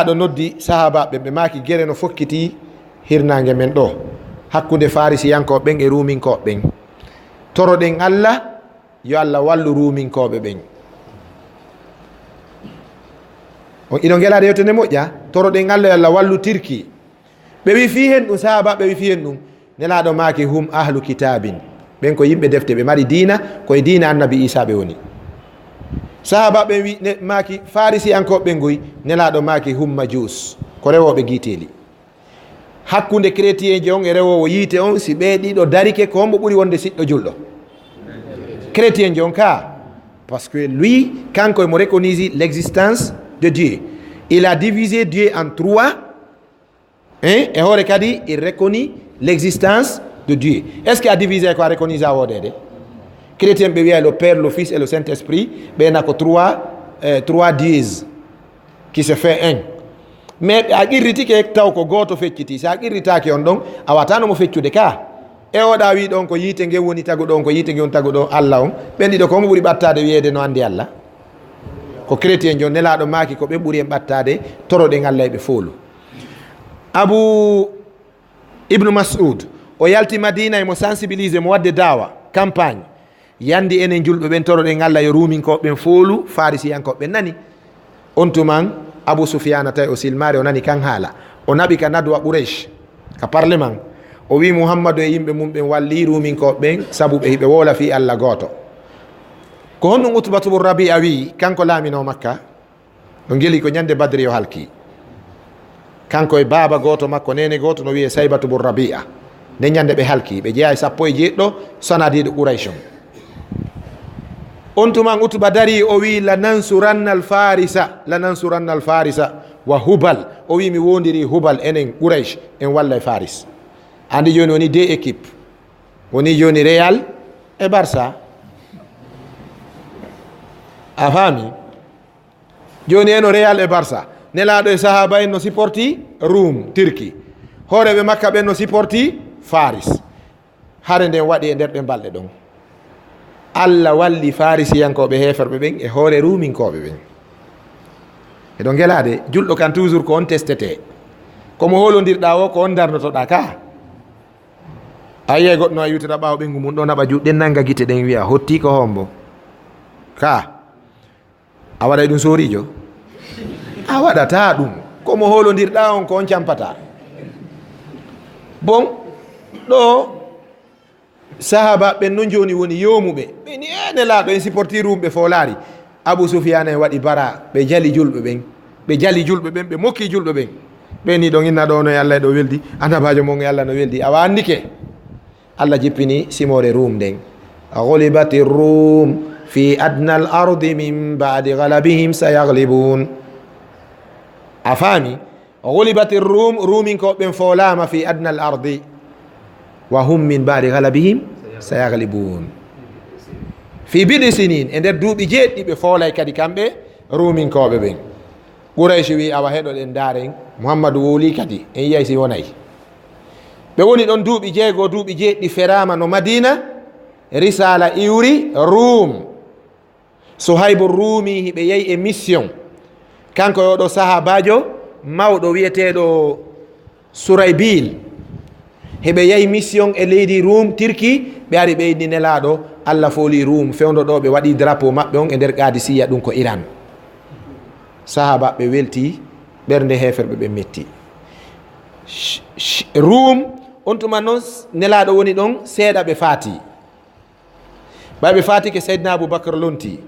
aɗo noddi sahabaɓe ɓe maki guere no fokkiti hirnage men ɗo hakkude farisiyankoɓe ɓen e ruminkoɓe ɓen. Toroɗen Allah yo Allah wallu ruminkoɓe ɓen. On iɗo gelade yewtene moƴƴa. Toroɗen Allah yo Allah wallu Turki. ɓe wi fi hen ɗum sahabaɓe wi fi hen ɗum nelaɗo maki hum ahlu kitabin, ɓen ko yimɓe defte, ɓe mari dina koye dina annabi Isa ɓe woni. Sahabaɓe wi maki farisiyankoɓe ɓen goyi nelaɗo maki hum majus, ko rewoɓe guiteli. Hakkude chrétien ji on e rewowo yiite on si ɓe ɗiɗo darike ko hombo ɓuuri wonde siɗɗo julɗo? Chrétien ji on ka, parce que lui kanko emo reconnaît l'existence de Dieu. Il a divisé Dieu en trois, et hoore kadi il reconnaît l'existence de Dieu. Est-ce qu'il a divisé ko a reconnaît a wodede? Chrétien ɓe wiya le Père, le Fils et le Saint-Esprit, ɓena ko trois dieux qui se fait un. Mais a qirritike taw ko goto fecciti. Sa qirritaki on ɗon a watano mo feccude ka. E oɗa wi ɗon ko yiite nge woni tagu ɗon, ko yiite nge woni tagu ɗo Allah on, ɓen ɗiɗo komo ɓuuri ɓattade wiyede no andi Allah? Ko chrétien jon nelaɗo maki ko ɓe ɓuuri en ɓattade toroɗen Allah e ɓe foolu. Abu Ibnu Mas'ud o yalti Madina emo sensibiliser mo wadde dawa campagne yandi enen julɓe ɓen toroɗen Allah yo ruminkoɓe ɓen foolu farisiyankoɓe ɓen nani. On tuman Abu Sufyana tawi o silmare o nani kan haala, o naɓi ka nadwa Quraysh ka parlement, o wi Muhammadu e yimɓe mum ɓen walli ruminkoɓe ɓen sabu ɓe hiɓe wola fi Allah goto. Ko honɗum Utbatu bun Rabi'a wi kanko laamino Makka, no geli ko ñande Badri yo halki, kanko e baaba goto makko nene goto no wiye Saybatu bun Rabi'a. Nde ñande ɓe halki ɓe jeeya 11 sanadiɗo Quraysh on tuman Utba dari o wi lanansuranna al farisa wa Hubal, o wi mi wondiri Hubal enen Quraysh en walla e Faris. Andi joni woni deux équipe, woni joni Real e Barça, a faami? Joni eno Real e Barça, nelaɗo e sahaba en no supporti Rum Turki, hooreɓe Makka ɓen no supporti Faris. Hare nden waɗi e nder ɗe balɗe ɗon Allah walli farisiyankoɓe heferɓe ɓen e hoore ruminkoɓe ɓen. Eɗon gelade julɗo kan toujours ko on testete, komo holodirɗa o ko on darnotoɗa ka. A yiyay goɗɗo no a yewtira ɓawo ɓengu mum ɗo naɓa juɗɗen nanga guite ɗen wiya hotti ko hombo ka, a waɗay ɗum sorijo? A waɗata ɗum, komo holodirɗa on ko on campata. Bon ɗo sahaba ɓen non joni woni yomuɓe ɓeni nelaɗo en supporti rumɓe folari. Abu Sufyana en waɗi bara, ɓe jali julɓe ɓen, ɓe mokki julɓe ɓen. ɓeni ɗon inna ɗo no Allah ɗo weldi, annabajo mon e Allah no weldi. Awa andike Allah jippini simore rum nden, gulibati rum fi adna al ardi min ba'di galabihim sayaglibun. A faami? Gulibati rum, ruminkoɓe ɓen folama fi adna al ardi wa hum min ba'di galabihim sayaglibun. Fi bidi sinin, e nder duuɓi jeeɗɗi ɓe foolay kadi kamɓe ruminkoɓe ɓen. Quraysh wi awa heɗoɗen daren Muhammadu woli kadi en yiyay si wonay. Ɓe woni ɗon duuɓi jeego, duuɓi jeeɗɗi ferama no Madina, risala iwri Rum. Suhaybu Rumi hiɓe yehi e mission, kanko yoɗo sahabajo mawɗo wiyeteɗo Suraybil, heɓe yehi mission e leydi Rum Turki. Ɓe ari ɓe inni nelaɗo Allah fooli Rum fewdo ɗo, ɓe waɗi drapeau maɓɓe on e nder Qadisiya, ɗum ko Iran. Sahaba ɓe welti, ɓernde heferɓe ɓe metti. Rum on tuma noon nelaɗo woni ɗon seeɗa ɓe faati. ɓay ɓe faati ke Seydina Aboubacre lonti.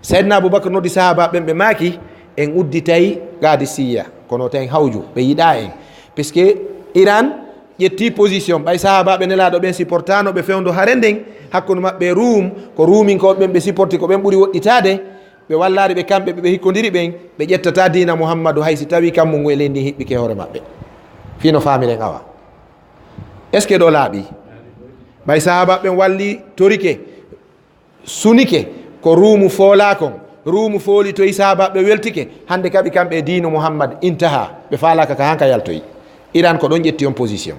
Seydina Aboubacre noddi sahaba ɓen ɓe maaki en udditay Qadisiya, kono tawi hawju ɓe yiɗa en, puisque Iran ƴetti position. ɓay sahaba ɓe nelaɗo ɓen supportano ɓe fewdo hare nden hakkude maɓɓe Rum ko ruminkoɓe ɓen ɓe supporti ko ɓen ɓuuri woɗɗitade. ɓe wallari ɓe kamɓe ɓe hikkodiri ɓen, ɓe ƴettata dina Muhammadu haysi tawi kammum e leydi hiɓɓike hoore maɓɓe fino famiren awa. Est ce que ɗo laaɓi? ɓay sahaba ɓen walli torike sunike ko Rumu foola kon, Rumu fooli toyi sahaba ɓe weltike, hande kaɓi kamɓe e dino Muhammad intaha, ɓe falaka ka hanka yaltoyi. Iran ko ɗon ƴetti on position.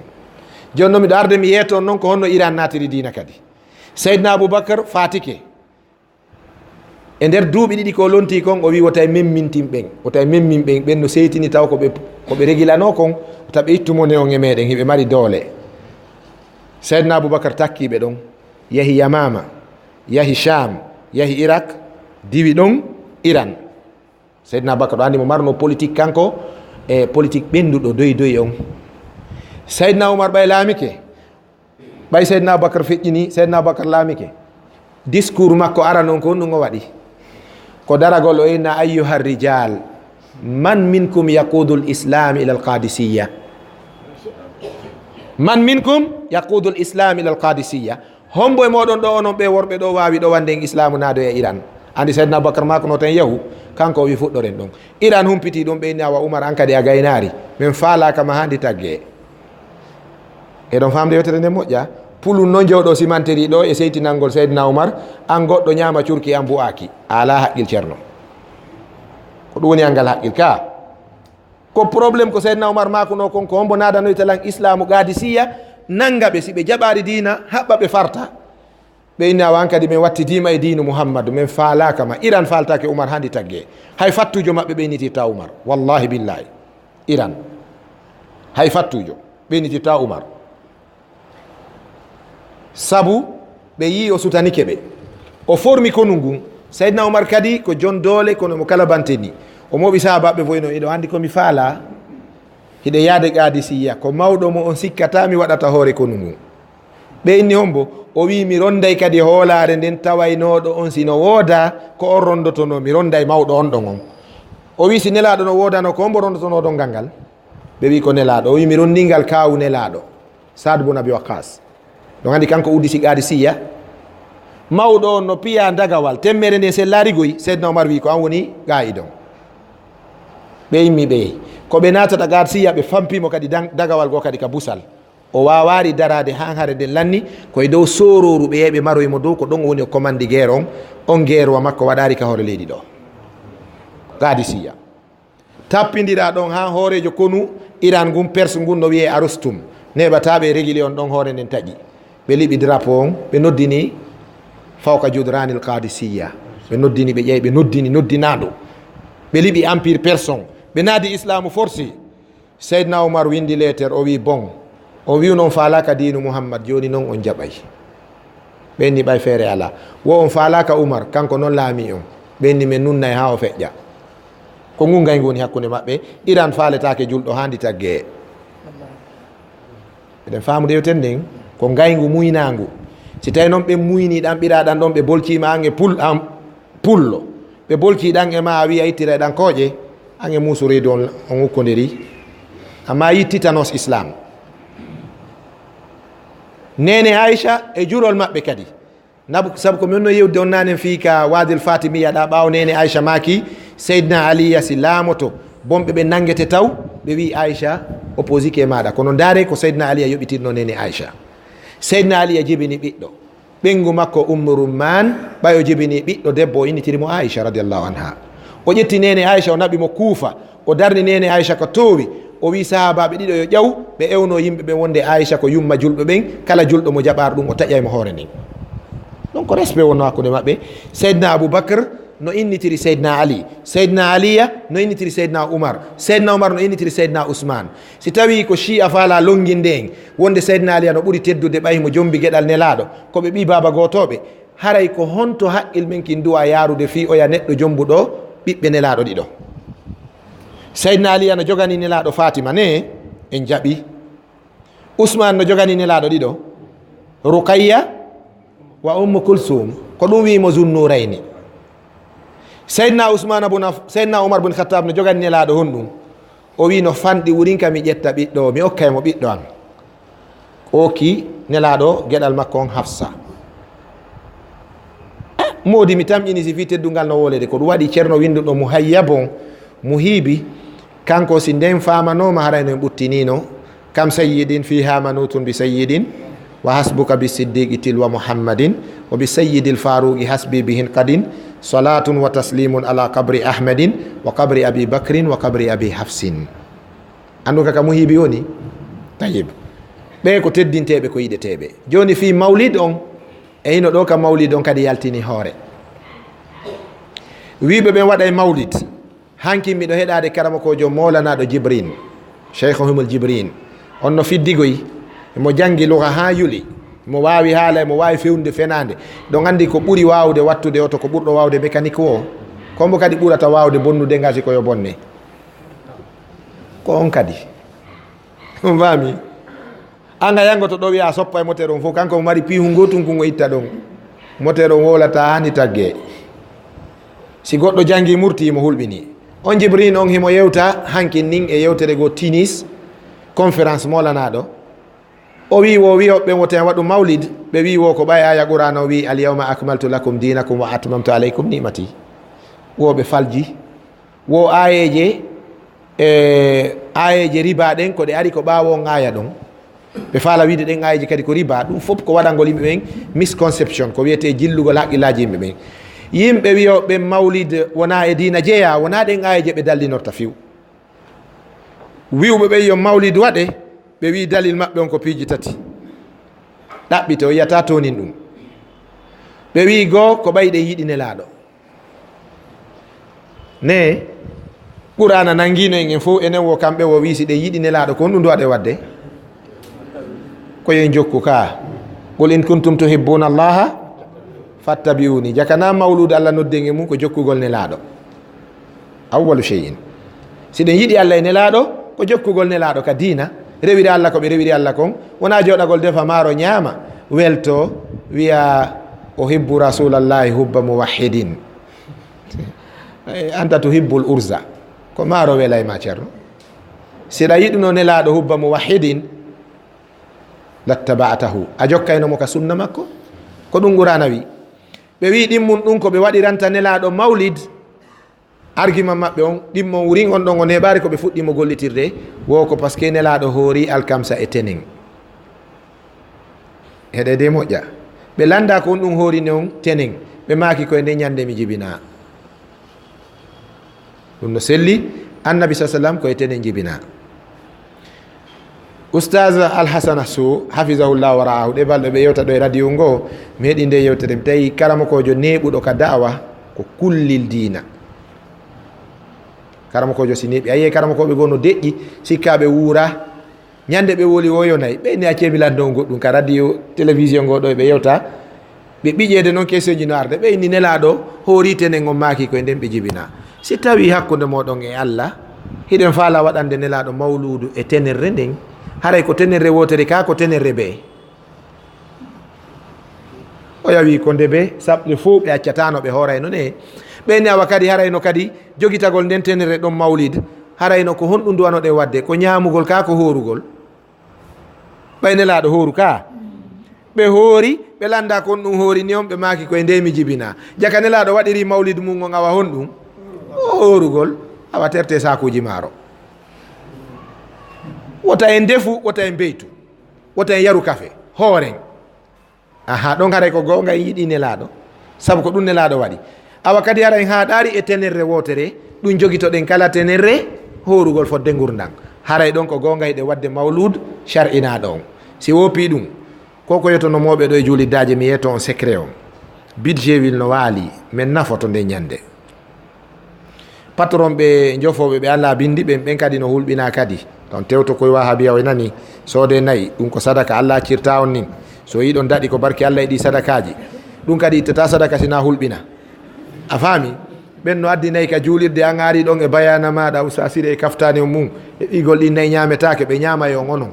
joni noon miɗo arde mi yeeto noon ko honno Iran natiri dina kadi. Seydina Aboubacre fatike e nder duuɓi ɗiɗi ko lonti kon o wi wota memmintin ɓen wota memmin ɓen no seytini taw koɓe régilano kon taɓe ittumone on e meɗen hiɓe mari doole. Seydina Aboubacar takkiɓe ɗon yahi Yamama, yahi Cham, yahi Irak, diwi ɗon Iran. Seydina Aboubacar ɗo andi mo marno politique kanko e politique ɓenduɗo doyi on. Seydina Oumar ɓay laamike, ɓay Seydina Aboubacar feƴƴini, Seydina Aboubacar laamike, discours makko aran on ko ɗum o waɗi ko daragol o inna ayyuha rijal man minkum yaqudu l'islam ila alqadisiya, man minkum yaqudu l'islam ila alqadisiya, hombo e moɗon ɗo onon ɓe worɓe ɗo wawi ɗo wande en islamu naado e Iran. andi Seydina Aboubacar mako no tan yahu kanko o wi fuɗɗoren ɗon. Iran humpiti ɗum ɓe inni awa Oumar an kadi a gaynari min faalaka ma handi tagge e ɗon famde yewtere nde moƴƴa pulum noon jewɗo simanteri ɗo e seytinalngol Seydina Oumar an goɗɗo ñaama curki an mbu'aki ala haqqil ceerno ko ɗum woni angal haqqil ka ko probléme ko Seydina Oumar makuno kon ko hombo nadanoytalan islamu gadisiya nanga ɓe si ɓe jaɓari dina haɓɓa ɓe farta ɓe inni awa an kadi min wattitima e dinu Mouhammadou min faalaka ma. Iran faltake Oumar handi tagge hay fattujo maɓɓe ɓeynitirta Oumar wallahi billahi. Iran hay fattujo ɓeynitirta Oumar sabu ɓe yi o sutanike ɓe o formi konu ngun. Seydina Oumar kadi ko jon doole kono mo kala banteni o moɓi sahabaɓe boyno iɗo andi komi faala hiɗe yaade qadisiya ko mawɗo mo on sikkata mi waɗata hoore konu ngun. ɓe inni hombo o wi mi ronday kadi hoolare nden tawaynoɗo on sino wooda ko on rondotono mi ronday mawɗo on ɗon on. O wi si nelaɗo no wodano ko hombo rondotonoɗon ngal ngal ɓe wi ko nelaɗo. O wi mi rondingal kawu nelaɗo Saad bun Abi Waqqas ɗon andi kanko udditi qadisiya. mawɗo on no piya dagawal temmere nde se laarigoy Seydina Oumar wi ko an woni qa'idon. ɓe immi ɓe ko ɓe natata qadisiya ɓe fampimo kadi dagawal go kadi ka busal o wawari darade han hare nden lanni koye dow sororu ɓe yeɓe maroymo dow ko ɗon woni o commandi guerre on guerre wa makko waɗari ka hoore leydi ɗo qadisiya tappidira ɗon ha hoorejo konu Iran ngun Perse ngun no wiye Arostum neɓataɓe régulé on ɗon hoore nden taƴi ɓe liɓi drapeau on ɓe noddini fawka judranil qadisiya ɓe noddini ɓe ƴeewi ɓe noddinaɗo ɓe liɓi empire Person ɓe naadi islamu forci. Seydina Oumar windi lettere o wi bon o wi noon faalaka dinu Mouhammad joni noon on jaɓay ɓenni ɓay feere ala wo on faalaka Oumar kanko noon laami on ɓenni min nunnay ha o feƴƴa ko ngun gaygu woni hakkude maɓɓe. Iran faaletake julɗo handi tagge eɗen famude yewten nden ko gaygu muynagu si tawi noon ɓe muyni ɗan ɓiraɗan ɗon ɓe bolcima an e pullo ɓe bolci ɗan e ma a wi a ittira ɗan kooƴe an e muusu reedu on hukkodiri amma yittitanos islam. Nene Aisha e jurol maɓɓe kadi sabu ko min no yewde on nanen fi ka wadil Fatimiya ɗa ɓawo Nene Aisha maki Seydina Aliya si laamoto bonɓe ɓe nangete taw ɓe wi Aisha opposike e maɗa kono ndaare ko Seydina Aliya yoɓitirno Nene Aisha. Seydina Aliya jibini ɓiɗɗo ɓengu makko Ummu Rumman ɓayo jibini ɓiɗɗo debbo o innitirimo Aisha radiallahu anha. O ƴetti Nene Aisha o naɓimo Kuufa o darni Nene Aisha ko towi o wi sahabaɓe ɗiɗo yo ƴaw ɓe ewno yimɓe ɓe wonde Aisha ko yumma julɓe ɓen kala julɗo mo jaɓar ɗum o taƴaymo hoore nden. ɗon ko respect wonno hakkude maɓɓe. Seydina Aboubacar no innitiri Seydina Ali, Seydina Aliya no innitiri Seydina Oumar, Seydina Oumar no innitiri Seydina Ousmane. Si tawi ko Chia faala longinde en wonde Seydina Aliya no ɓuri teddude ɓaymo jombi gueɗal nelaɗo koɓe ɓi baba gotoɓe haray ko honto haqqil men kin duwa yarude fi oya neɗɗo jombuɗo ɓiɓɓe nelaɗo ɗiɗo. Seydina Aliya no jogani nelaɗo Fatima ne en jaɓi. Ousmane no jogani nelaɗo ɗiɗo Ruqayya wa Ummu Kulsum ko ɗum wimo Zunnurayni. Seydina Oumar bun Khattab no jogani nelaɗo honɗum o wi no fanɗi wurinka mi ƴetta ɓiɗɗo mi okkaymo ɓiɗɗo an oki nelaɗo gueɗal makko on Hafsa. Modi mi tamƴini si fi teddungal no wolede ko ɗum waɗi ceerno winduɗo Muhayyabon Muhibi kanko si nden famanoma harayno en ɓuttinino kam sayyidin fiha manutun bi sayyidin wa hasbuka bi siddiqi tilwa Muhammadin wa bi sayyidil faruqi hasbi bihin qadin salatun wa taslimun ala qabri ahmadin wa qabri abi bakrin wa qabri abi hafsin. Andu kaka Muhibi woni tayib ɓe ko teddinteɓe ko yiɗeteɓe joni fi mawlid on e hino ɗo ka mawlid on kadi yaltini hoore wiɓe ɓen waɗa e mawlid hanki miɗo heɗade karama kojo molanaɗo Jibrin Cheikhohumul Jibrin on no fiddigoy mo jangi luga ha yuli mo wawi haala mo wawi fewnude fenade ɗo andi ko ɓuuri wawde wattude oto ko ɓurɗo wawde mécanique o kombo kadi ɓurata wawde bonnude gasi koyo bonne ko on kadi on fami anga yango to ɗo wiya soppa e moteur on fof kanko mo mari pihu gotum ko itta ɗon moteur on wolata hani tagge si goɗɗo jangi murti mo hulɓini on Jibrin on himo yewta hankin nin e yewtere go Tunis conférence molanaɗo o wi woɓɓe woten waɗu mawlid ɓe wi wo ko ɓay aya qur'an o wi alyawma akmaltu lakum dinakum wa atmamtu alaykum nimati woɓe falji wo ayeje ayeje riba ɗen ko ɗe ari ko ɓawo aya ɗon ɓe faala wiide ɗen ayeje kadi ko riba ɗum fof ko waɗangol yimɓe ɓen misconception ko wiyete jillugol haqqillaji yimɓe ɓen yimɓe wiyoɓe mawlid wona e dina jeeya wona ɗen ayeje ɓe dallinorta fiw wiwɓe ɓe yo mawlid waɗe ɓe wi dalil maɓɓe on ko piiji tati ɗaɓɓite o yiyata tonin ɗum ɓe wi goo ko ɓayɗe yiɗi nelaɗo ne qur'ana nangino en fof enen wo kamɓe wo wi si ɗe yiɗi nelaɗo ko on ɗum duwaɗe wadde koyen jokku ka qul in kuntum tuhibbuna allaha fattabiuni jakana mawlude allah nodden e mum ko jokkugol nelaɗo awwalu cheyin si ɗen yiɗi allah e nelaɗo ko jokkugol nelaɗo ka diina rewiri allah ko ɓe rewiri allah kon wona joɗagol defa maaro ñaama welto wiya o hibbu rasulallahi hubba muwahhidin anta to hibbul urza ko maaro wela e ma ceerno siɗa yiɗuno nelaɗo hubba muwahhidin lattaba'tahu a jokkaynomo ka sunna makko ko ɗum qur'ana wi ɓe wi ɗimmum ɗum ko ɓe waɗiranta nelaɗo mawlid argument maɓɓe on ɗimmon wurin on ɗon o neɓari ko ɓe fuɗɗimo gollitirde wo ko par ce que nelaɗo hoori alkamsa e tenen heɗe de moƴƴa ɓe landa ko on ɗum hoori non tenen ɓe maki koye nde ñande mi jibina ɗum no selli annabi sa sallam koye tenen jibina oustaz alhasana sow hafisahullah wa raahu ɗe balɗo ɓe yewta ɗo e radio ngo mi heeɗi nde yewtere mi tawi karama kojo neɓuɗo ka da'awa ko kullil dina karama kojo si neɓi ayiye karama koɓe goo no deƴƴi sikkaɓe wuura ñande ɓe woli woyonayi ɓeyni a cemilanɗo goɗɗum ka radio télévision ngo ɗo ɓe yewta ɓe ɓiƴede noon question ji no arde ɓeyni nelaɗo hoori tenen on maki koye nden ɓe jibina si tawi hakkude moɗon e allah hiɗen faala waɗande nelaɗo mawludu e tenerre nden haray ko tenerre wotere ka ko tenerre ɓe o yawi ko nde ɓe saɓɓe fof ɓe accatano ɓe hoorayno ne ɓeyni awa kadi harayno kadi jogitagol nden tenerre ɗon mawlid harayno ko honɗum duwanoɗe wadde ko ñamugol ka ko horugol ɓaynelaɗo horu ka ɓe hoori ɓe landa ko on ɗum hoori ni on ɓe maki koye ndemi jibina jaka nelaɗo waɗiri mawlid mum on awa honɗum o horugol awa terte sakuji maaro wota en defu wota en beytu wota en yaru kafe hooren aha ɗon haray ko gonga en yiɗi nelaɗo saabu ko ɗum nelaɗo waɗi awa kadi hara en haɗari e tenerre wotere ɗum jogitoɗen kala tenerre horugol fodde gurdam haray ɗon ko gonga yiɗe wadde mawlud shar'inaɗo on si wopi ɗum koko yettonomoɓe ɗo e juuliddaji mi yetto on secret on budget wil no waali min nafoto nde ñande patron ɓe jofoɓe ɓe allah bindi ɓen kadi no hulɓina kadi ton tewto koye wahabiya o nani soode nayyi ɗum ko sadaka allah accirta on nin so yiɗon daɗi ko barki allah e ɗi sadakaji ɗum kadi ittata sadaka sina hulɓina a faami ɓen no addi nayyi ka juulirde an ari ɗon e bayana maɗa usa sire e kaftani mum e ɓigol ɗi nayyi ñametake ɓe ñama e on onon